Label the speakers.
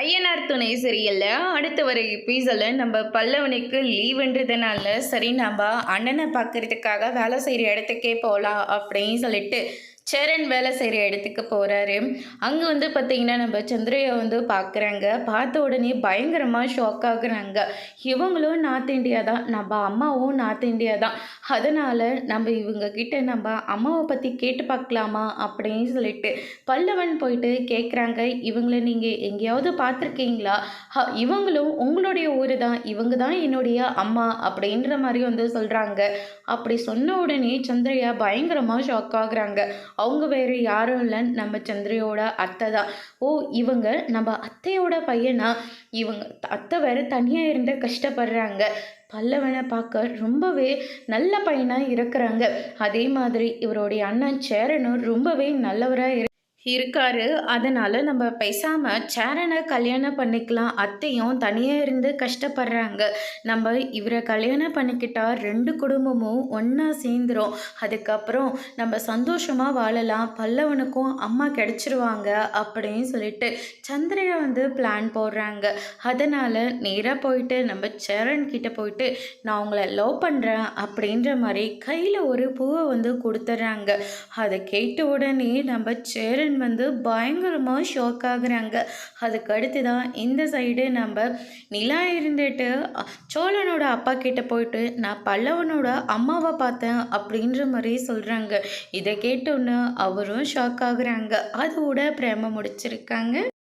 Speaker 1: ஐயனார் துணை சீரியல்ல அடுத்து வர எபிசோடில் நம்ம பல்லவனுக்கு லீவுன்றதுனால சரி நம்ம அண்ணனை பார்க்கறதுக்காக வேலை செய்கிற இடத்துக்கே போகலாம் அப்படின்னு சொல்லிட்டு சரண் வேலை செய்கிற இடத்துக்கு போகிறாரு. அங்கே வந்து பார்த்திங்கன்னா நம்ம சந்திரையை வந்து பார்க்குறாங்க. பார்த்த உடனே பயங்கரமாக ஷாக் ஆகுறாங்க. இவங்களும் நார்த் இந்தியா தான், நம்ம அம்மாவும் நார்த் இந்தியா தான். அதனால் நம்ம இவங்க கிட்ட நம்ம அம்மாவை பற்றி கேட்டு பார்க்கலாமா அப்படின்னு சொல்லிட்டு பல்லவன் போயிட்டு கேட்குறாங்க. இவங்களை நீங்கள் எங்கேயாவது பார்த்துருக்கீங்களா? இவங்களும் உங்களுடைய ஊர் தான், இவங்க தான் என்னுடைய அம்மா அப்படின்ற மாதிரி வந்து சொல்கிறாங்க. அப்படி சொன்ன உடனே சந்திரையா பயங்கரமாக ஷாக் ஆகுறாங்க. அவங்க வேறு யாரும் இல்லை, நம்ம சந்திரையோட அத்தை தான். ஓ, இவங்க நம்ம அத்தையோட பையனா? இவங்க அத்தை வேறு தனியாக இருந்து கஷ்டப்படுறாங்க. பல்லவனை பார்க்க ரொம்பவே நல்ல பையனாக இருக்கிறாங்க. அதே மாதிரி இவருடைய அண்ணன் சேரனும் ரொம்பவே நல்லவராக இருக்காரு. அதனால் நம்ம பேசாமல் சேரனை கல்யாணம் பண்ணிக்கலாம். அத்தையும் தனியாக இருந்து கஷ்டப்படுறாங்க. நம்ம இவரை கல்யாணம் பண்ணிக்கிட்டா 2 குடும்பமும் ஒன்றா சேர்ந்துரும். அதுக்கப்புறம் நம்ம சந்தோஷமாக வாழலாம். பல்லவனுக்கும் அம்மா கிடச்சிருவாங்க அப்படின்னு சொல்லிட்டு சந்திரையா வந்து பிளான் போடுறாங்க. அதனால் நேராக போயிட்டு நம்ம சேரன் கிட்ட போயிட்டு நான் உங்களை லவ் பண்ணுறேன் அப்படின்ற மாதிரி கையில் ஒரு பூவை வந்து கொடுத்துட்றாங்க. அதை கேட்ட உடனே நம்ம சேரன் வந்து பயங்கரமாக ஷாக் ஆகுறாங்க. அதுக்கு அடுத்து தான் இந்த சைடு நம்ம நிலா இருந்துட்டு சோழனோட அப்பா கிட்ட போயிட்டு நான் பல்லவனோட அம்மாவை பார்த்தேன் அப்படின்ற மாதிரி சொல்கிறாங்க. இதை கேட்டோன்னு அவரும் ஷாக் ஆகுறாங்க. அதோட பிரேம முடிச்சிருக்காங்க.